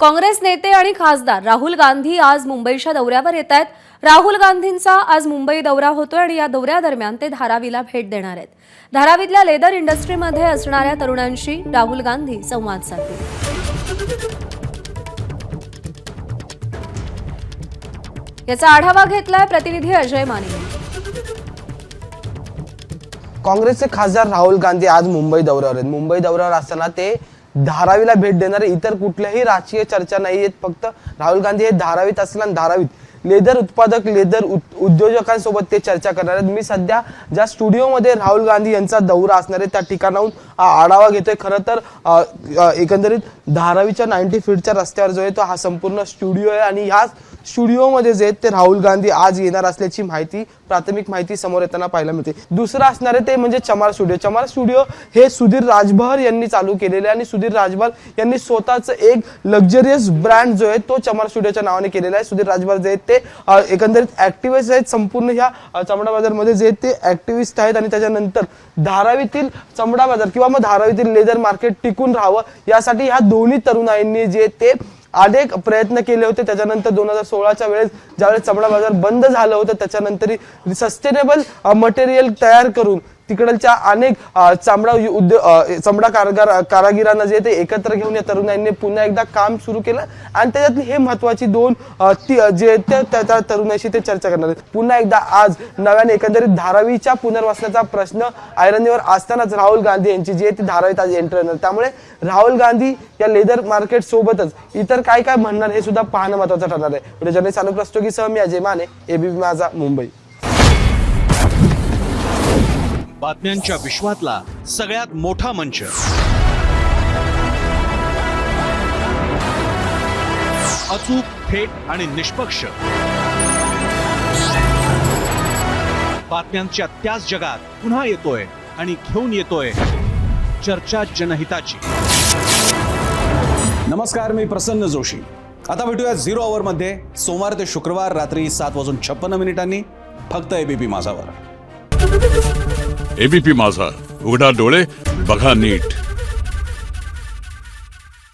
काँग्रेस नेते आणि खासदार राहुल गांधी आज मुंबईच्या दौऱ्यावर येत आहेत। राहुल गांधींचा आज मुंबई दौरा होतोय आणि या दौऱ्यादरम्यान ते धारावीला भेट देणार आहेत। धारावीतल्या लेदर इंडस्ट्रीमध्ये असणाऱ्या तरुणांशी राहुल गांधी संवाद साधतील। याचा आढावा घेतलाय प्रतिनिधी अजय माने। काँग्रेसचे खासदार राहुल गांधी आज मुंबई दौऱ्यावर आहेत। मुंबई दौऱ्यावर असताना ते धारावीला भेट देणार। इतर कुठल्याही राजकीय चर्चा नाहीयेत, फक्त राहुल गांधी हे धारावीत असला आणि धारावीत लेदर उत्पादक लेदर उद्योजकांसोबत ते चर्चा करणार आहेत। मी सध्या ज्या स्टुडिओमध्ये राहुल गांधी यांचा दौरा असणार आहे त्या ठिकाणाहून आढावा घेतोय। खरं तर एकंदरीत धारावीच्या 90 फीटच्या रस्त्यावर जो आहे तो हा संपूर्ण स्टुडिओ आहे आणि ह्या स्टुडिओमध्ये जे ते राहुल गांधी आज येणार असल्याची माहिती प्राथमिक माहिती समोर येताना पाहायला मिळते। दुसरं असणार आहे ते म्हणजे चमार स्टुडिओ। चमार स्टुडिओ हे सुधीर राजभर यांनी चालू केलेले आणि सुधीर राजभर यांनी स्वतःच एक लक्झरियस ब्रँड जो आहे तो चमार स्टुडिओच्या नावाने केलेला आहे। सुधीर राजभर जे ते एकंदरीत ऍक्टिव्हिस्ट आहेत, संपूर्ण ह्या चमडा बाजारमध्ये जे ते ऍक्टिव्हिस्ट आहेत आणि त्याच्यानंतर धारावीतील चमडा बाजार किंवा मग धारावीतील लेदर मार्केट टिकून राहावं यासाठी ह्या दोन्ही तरुणांनी जे ते अनेक प्रयत्न केले होते। त्याच्यानंतर 2016च्या वेळेस ज्यावेळेस चमडा बाजार बंद झालं होतं त्याच्यानंतर सस्टेनेबल मटेरियल तयार करून तिकडच्या अनेक चमडा कारागिरांना जे ते एकत्र घेऊन या तरुणांनी पुन्हा एकदा काम सुरू केलं आणि त्याच्यातली हे महत्वाची दोन जे त्या तरुणाशी ते चर्चा करणार आहेत। पुन्हा एकदा आज नव्याने एकंदरीत धारावीच्या पुनर्वसनाचा प्रश्न ऐरणीवर असतानाच राहुल गांधी यांची जे ती धारावीत आज एंटर होणार। त्यामुळे राहुल गांधी या लेदर मार्केट सोबतच इतर काय काय म्हणणार हे सुद्धा पाहणं महत्वाचं ठरणार आहे। जर्नलिस्ट अनुप रस्तोगीसह मी अजय माने, एबीपी माझा, मुंबई। बातम्यांच्या विश्वातला सगळ्यात मोठा मंच, अचूक, थेट आणि निष्पक्ष बातम्यांच्या त्याच जगात पुन्हा येतोय आणि घेऊन येतोय चर्चा जनहिताची। नमस्कार, मी प्रसन्न जोशी। आता भेटूया 0 आवर मध्ये सोमवार ते शुक्रवार रात्री 7:56 फक्त एबीपी माझावर। एबीपी माझा, उघडा डोळे बघा नीट।